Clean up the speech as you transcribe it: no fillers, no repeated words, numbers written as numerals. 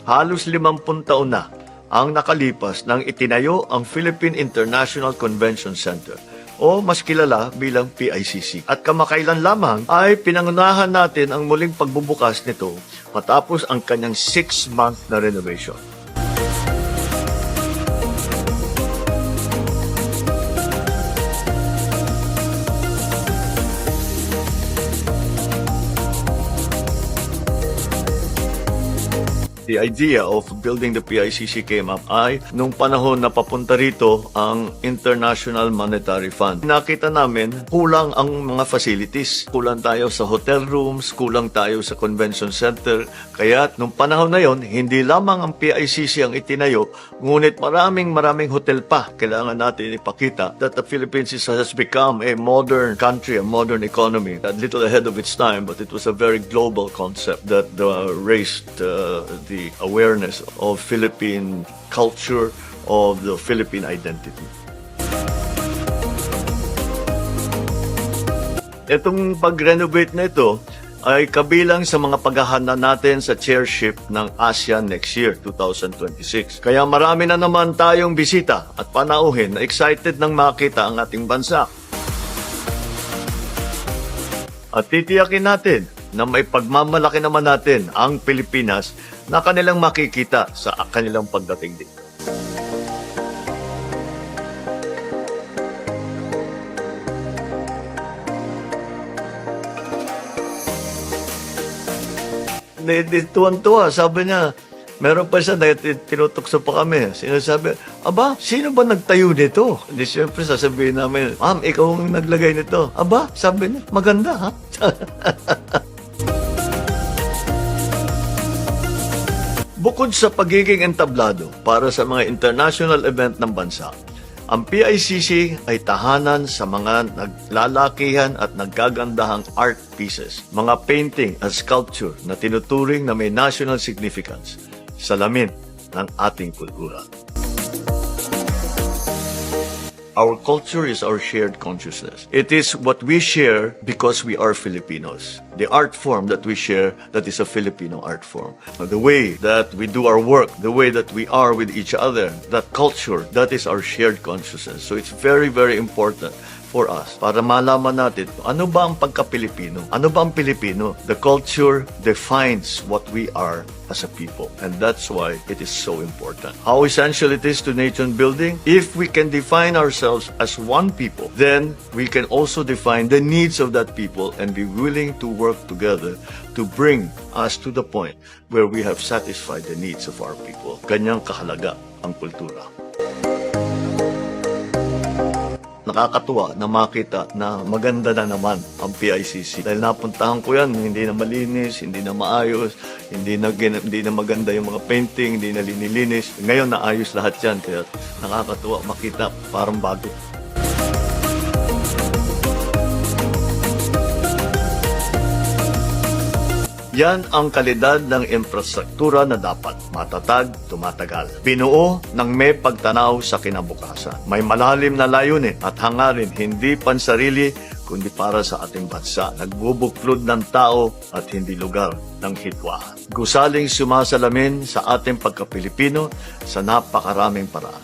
Halos 50 taon na ang nakalipas nang itinayo ang Philippine International Convention Center o mas kilala bilang PICC. At kamakailan lamang ay pinangunahan natin ang muling pagbubukas nito matapos ang kanyang 6-month na renovation. The idea of building the PICC came up ay nung panahon na papunta rito ang International Monetary Fund. Nakita namin kulang ang mga facilities. Kulang tayo sa hotel rooms, kulang tayo sa convention center. Kaya nung panahon na yon, hindi lamang ang PICC ang itinayo, ngunit maraming hotel pa. Kailangan natin ipakita that the Philippines has become a modern country, a modern economy. A little ahead of its time, but it was a very global concept that raised the awareness of Philippine culture, of the Philippine identity. Itong pag-renovate na ito ay kabilang sa mga paghahanda natin sa chairship ng ASEAN next year, 2026. Kaya marami na naman tayong bisita at panauhin na excited nang makita ang ating bansa. At titiyakin natin na may pagmamalaki naman natin ang Pilipinas na kanilang makikita sa kanilang pagdating dito. Tuwan-tuwa, sabi niya, meron pa siya na tinutukso pa kami. Sinasabi, aba, sino ba nagtayo nito? Hindi siyempre sasabihin namin, ma'am, ikaw ang naglagay nito. Aba, sabi niya, maganda ha? Bukod sa pagiging entablado para sa mga international event ng bansa, ang PICC ay tahanan sa mga naglalakihan at naggagandahang art pieces, mga painting at sculpture na tinuturing na may national significance, salamin ng ating kultura. Our culture is our shared consciousness. It is what we share because we are Filipinos. The art form that we share, that is a Filipino art form. The way that we do our work, the way that we are with each other, that culture, that is our shared consciousness. So it's very important for us para malaman natin ano ba ang pagka-Pilipino? Ano ba ang Pilipino? The culture defines what we are as a people, and that's why it is so important. How essential it is to nation building? If we can define ourselves as one people, then we can also define the needs of that people and be willing to work together to bring us to the point where we have satisfied the needs of our people. Ganyang kahalaga ang kultura. Nakakatuwa na makita na maganda na naman ang PICC. Dahil napuntahan ko yan, hindi na malinis, hindi na maayos, hindi na maganda yung mga painting, hindi na linilinis. Ngayon naayos lahat yan, kaya nakakatuwa makita parang bago. Yan ang kalidad ng infrastruktura na dapat matatag, tumatagal. Binuo ng may pagtanaw sa kinabukasan. May malalim na layunin at hangarin, hindi pansarili, kundi para sa ating bansa. Nagbubuklod ng tao at hindi lugar ng hitwahan. Gusaling sumasalamin sa ating pagka-Pilipino sa napakaraming paraan.